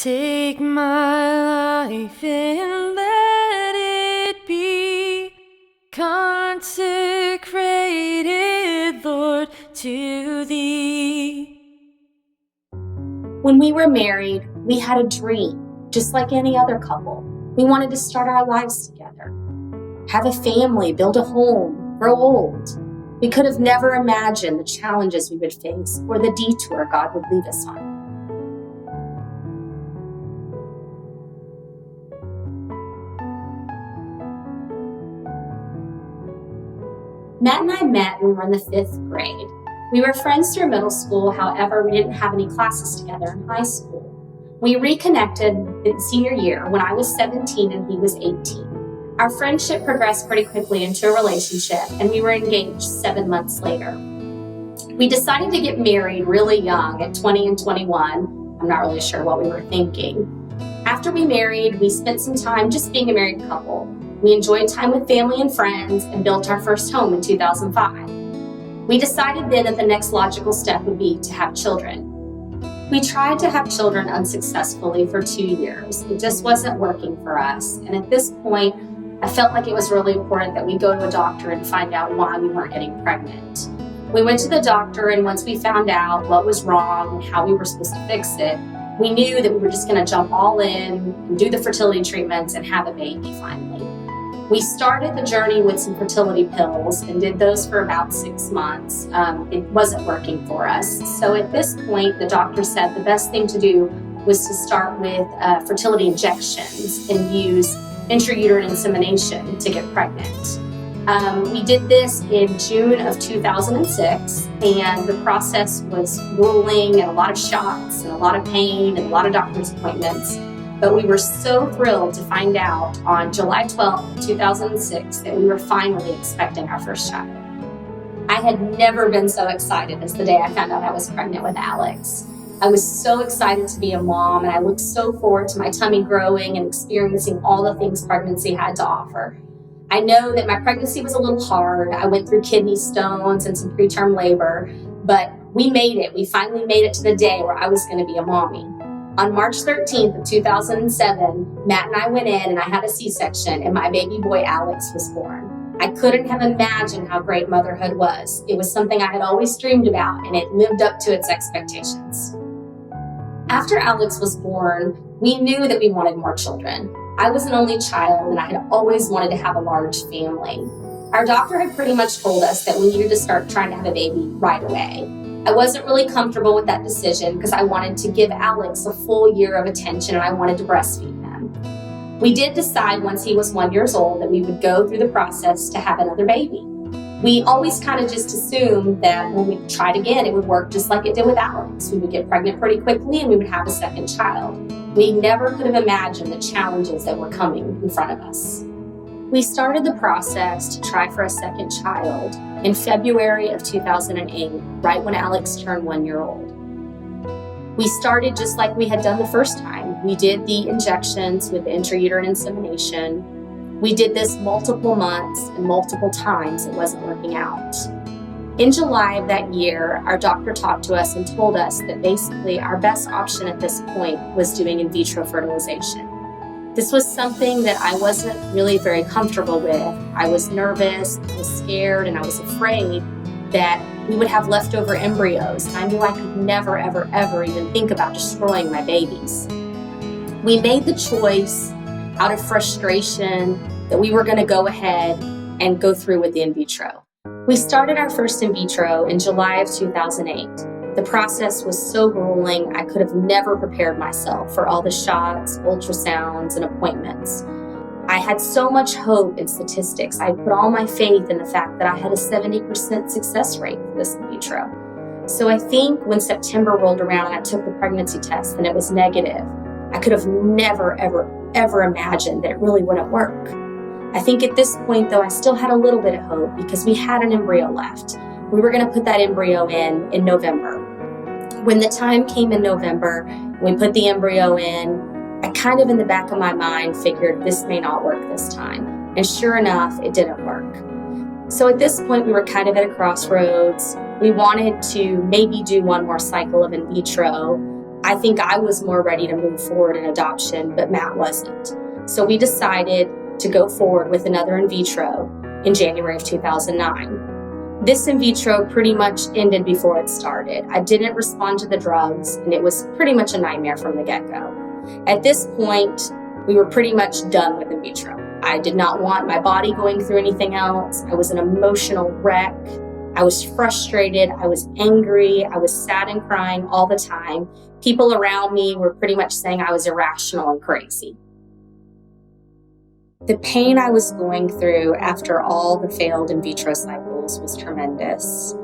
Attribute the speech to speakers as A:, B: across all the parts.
A: Take my life and let it be consecrated, Lord, to Thee.
B: When we were married, we had a dream, just like any other couple. We wanted to start our lives together, have a family, build a home, grow old. We could have never imagined the challenges we would face or the detour God would lead us on. Matt and I met when we were in the 5th grade. We were friends through middle school, however, we didn't have any classes together in high school. We reconnected in senior year when I was 17 and he was 18. Our friendship progressed pretty quickly into a relationship, and we were engaged 7 months later. We decided to get married really young at 20 and 21. I'm not really sure what we were thinking. After we married, we spent some time just being a married couple. We enjoyed time with family and friends and built our first home in 2005. We decided then that the next logical step would be to have children. We tried to have children unsuccessfully for 2 years. It just wasn't working for us. And at this point, I felt like it was really important that we go to a doctor and find out why we weren't getting pregnant. We went to the doctor, and once we found out what was wrong and how we were supposed to fix it, we knew that we were just going to jump all in and do the fertility treatments and have a baby finally. We started the journey with some fertility pills and did those for about 6 months. It wasn't working for us. So at this point, the doctor said the best thing to do was to start with fertility injections and use intrauterine insemination to get pregnant. We did this in June of 2006, and the process was grueling and a lot of shots and a lot of pain and a lot of doctor's appointments. But we were so thrilled to find out on July 12th, 2006, that we were finally expecting our first child. I had never been so excited as the day I found out I was pregnant with Alex. I was so excited to be a mom, and I looked so forward to my tummy growing and experiencing all the things pregnancy had to offer. I know that my pregnancy was a little hard. I went through kidney stones and some preterm labor, but we made it. We finally made it to the day where I was going to be a mommy. On March 13th of 2007, Matt and I went in and I had a C-section, and my baby boy Alex was born. I couldn't have imagined how great motherhood was. It was something I had always dreamed about, and it lived up to its expectations. After Alex was born, we knew that we wanted more children. I was an only child, and I had always wanted to have a large family. Our doctor had pretty much told us that we needed to start trying to have a baby right away. I wasn't really comfortable with that decision because I wanted to give Alex a full year of attention, and I wanted to breastfeed him. We did decide once he was 1 year old that we would go through the process to have another baby. We always kind of just assumed that when we tried again, it would work just like it did with Alex. We would get pregnant pretty quickly and we would have a second child. We never could have imagined the challenges that were coming in front of us. We started the process to try for a second child in February of 2008, right when Alex turned 1 year old. We started just like we had done the first time. We did the injections with the intrauterine insemination. We did this multiple months and multiple times. It wasn't working out. In July of that year, our doctor talked to us and told us that basically our best option at this point was doing in vitro fertilization. This was something that I wasn't really very comfortable with. I was nervous, I was scared, and I was afraid that we would have leftover embryos. And I knew I could never, ever, ever even think about destroying my babies. We made the choice out of frustration that we were going to go ahead and go through with the in vitro. We started our first in vitro in July of 2008. The process was so grueling, I could have never prepared myself for all the shots, ultrasounds, and appointments. I had so much hope in statistics. I put all my faith in the fact that I had a 70% success rate for this in vitro. So I think when September rolled around and I took the pregnancy test and it was negative, I could have never, ever, ever imagined that it really wouldn't work. I think at this point, though, I still had a little bit of hope because we had an embryo left. We were going to put that embryo in November. When the time came in November, we put the embryo in, I kind of in the back of my mind figured this may not work this time. And sure enough, it didn't work. So at this point, we were kind of at a crossroads. We wanted to maybe do one more cycle of in vitro, I think I was more ready to move forward in adoption, but Matt wasn't. So we decided to go forward with another in vitro in January of 2009. This in vitro pretty much ended before it started. I didn't respond to the drugs, and it was pretty much a nightmare from the get-go. At this point, we were pretty much done with in vitro. I did not want my body going through anything else. I was an emotional wreck. I was frustrated. I was angry. I was sad and crying all the time. People around me were pretty much saying I was irrational and crazy. The pain I was going through after all the failed in vitro cycles was tremendous.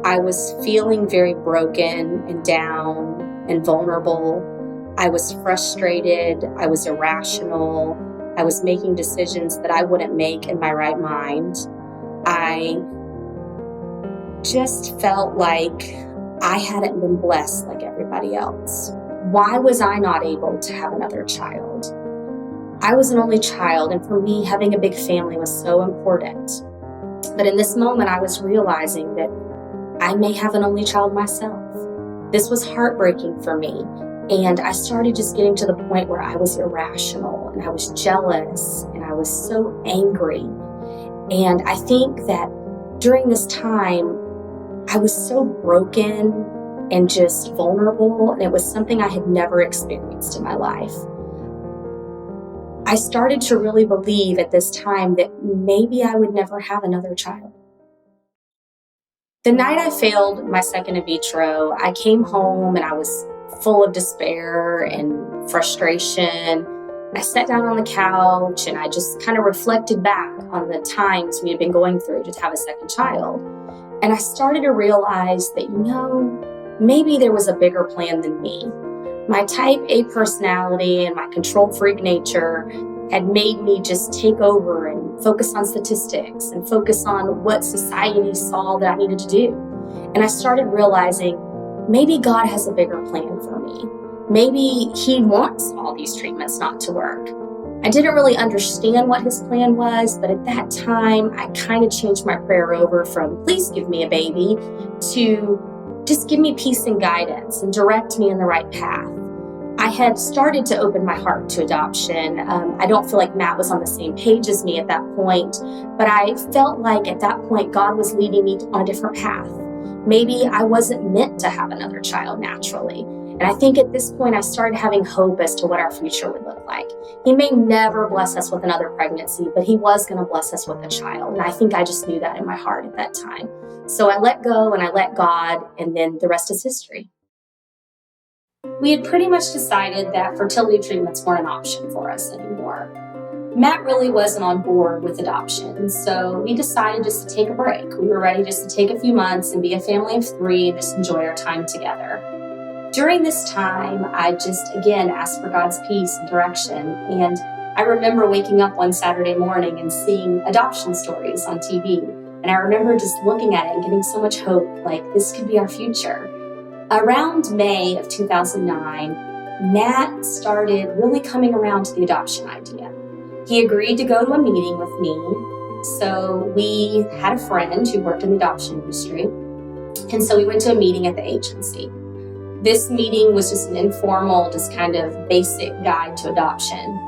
B: I was feeling very broken and down and vulnerable. I was frustrated. I was irrational. I was making decisions that I wouldn't make in my right mind. I just felt like I hadn't been blessed like everybody else. Why was I not able to have another child? I was an only child, and for me, having a big family was so important. But in this moment, I was realizing that I may have an only child myself. This was heartbreaking for me, and I started just getting to the point where I was irrational, and I was jealous, and I was so angry. And I think that during this time, I was so broken and just vulnerable, and it was something I had never experienced in my life. I started to really believe at this time that maybe I would never have another child. The night I failed my second in vitro, I came home and I was full of despair and frustration. I sat down on the couch and I just kind of reflected back on the times we had been going through to have a second child. And I started to realize that, maybe there was a bigger plan than me. My type A personality and my control freak nature had made me just take over and focus on statistics and focus on what society saw that I needed to do. And I started realizing maybe God has a bigger plan for me. Maybe He wants all these treatments not to work. I didn't really understand what His plan was, but at that time, I kind of changed my prayer over from please give me a baby to just give me peace and guidance and direct me in the right path. I had started to open my heart to adoption. I don't feel like Matt was on the same page as me at that point, but I felt like at that point God was leading me on a different path. Maybe I wasn't meant to have another child naturally. And I think at this point I started having hope as to what our future would look like. He may never bless us with another pregnancy, but He was going to bless us with a child. And I think I just knew that in my heart at that time. So I let go and I let God, and then the rest is history. We had pretty much decided that fertility treatments weren't an option for us anymore. Matt really wasn't on board with adoption, so we decided just to take a break. We were ready just to take a few months and be a family of 3 and just enjoy our time together. During this time, I just, again, asked for God's peace and direction. And I remember waking up one Saturday morning and seeing adoption stories on TV. And I remember just looking at it and getting so much hope, like this could be our future. Around May of 2009, Matt started really coming around to the adoption idea. He agreed to go to a meeting with me. So we had a friend who worked in the adoption industry. And so we went to a meeting at the agency. This meeting was just an informal, just kind of basic guide to adoption.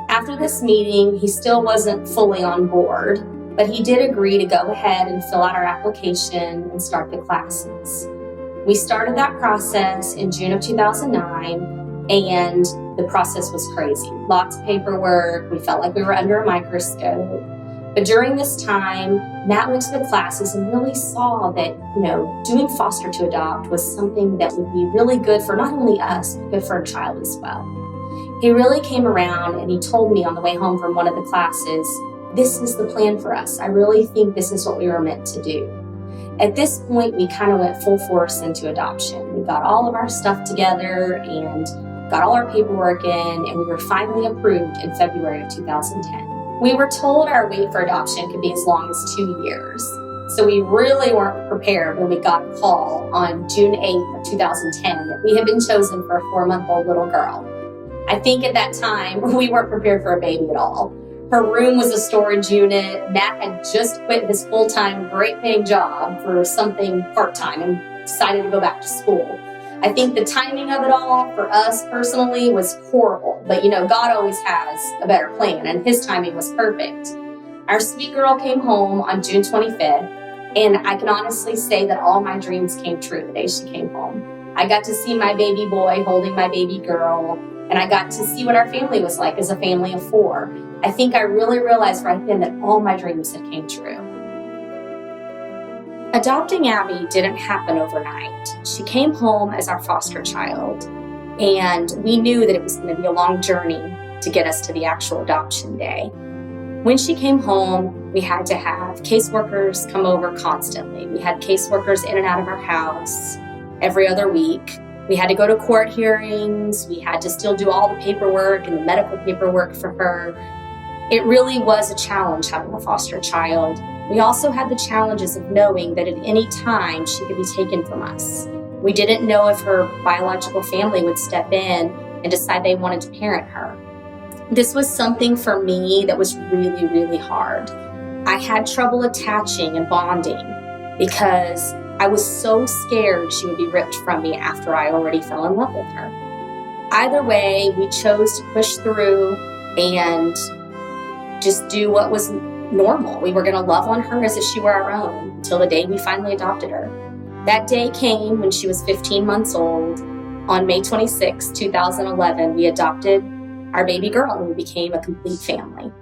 B: After this meeting, he still wasn't fully on board, but he did agree to go ahead and fill out our application and start the classes. We started that process in June of 2009, and the process was crazy. Lots of paperwork. We felt like we were under a microscope. But during this time, Matt went to the classes and really saw that, doing foster to adopt was something that would be really good for not only us, but good for our child as well. He really came around and he told me on the way home from one of the classes, this is the plan for us. I really think this is what we were meant to do. At this point, we kind of went full force into adoption. We got all of our stuff together and got all our paperwork in, and we were finally approved in February of 2010. We were told our wait for adoption could be as long as 2 years. So we really weren't prepared when we got a call on June 8th of 2010 that we had been chosen for a 4-month-old little girl. I think at that time, we weren't prepared for a baby at all. Her room was a storage unit. Matt had just quit his full-time, great-paying job for something part-time and decided to go back to school. I think the timing of it all for us personally was horrible, but God always has a better plan, and his timing was perfect. Our sweet girl came home on June 25th, and I can honestly say that all my dreams came true the day she came home. I got to see my baby boy holding my baby girl, and I got to see what our family was like as a family of 4. I think I really realized right then that all my dreams had came true. Adopting Abby didn't happen overnight. She came home as our foster child, and we knew that it was going to be a long journey to get us to the actual adoption day. When she came home, we had to have caseworkers come over constantly. We had caseworkers in and out of our house every other week. We had to go to court hearings. We had to still do all the paperwork and the medical paperwork for her. It really was a challenge having a foster child. We also had the challenges of knowing that at any time she could be taken from us. We didn't know if her biological family would step in and decide they wanted to parent her. This was something for me that was really, really hard. I had trouble attaching and bonding because I was so scared she would be ripped from me after I already fell in love with her. Either way, we chose to push through and just do what was normal. We were going to love on her as if she were our own until the day we finally adopted her. That day came when she was 15 months old. On May 26, 2011, we adopted our baby girl and we became a complete family.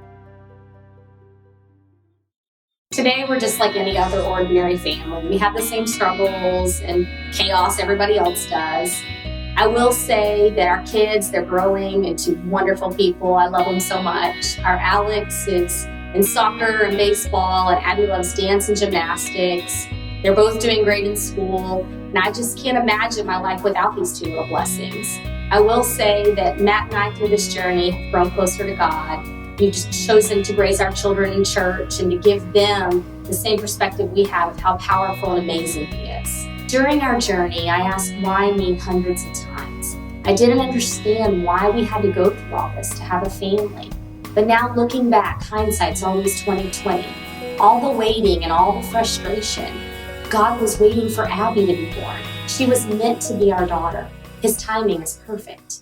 B: Today, we're just like any other ordinary family. We have the same struggles and chaos everybody else does. I will say that our kids, they're growing into wonderful people. I love them so much. Our Alex is in soccer and baseball, and Abby loves dance and gymnastics. They're both doing great in school, and I just can't imagine my life without these 2 little blessings. I will say that Matt and I through this journey have grown closer to God. We've just chosen to raise our children in church and to give them the same perspective we have of how powerful and amazing He is. During our journey, I asked why me hundreds of times. I didn't understand why we had to go through all this to have a family. But now looking back, hindsight's always 20/20. All the waiting and all the frustration, God was waiting for Abby to be born. She was meant to be our daughter. His timing is perfect.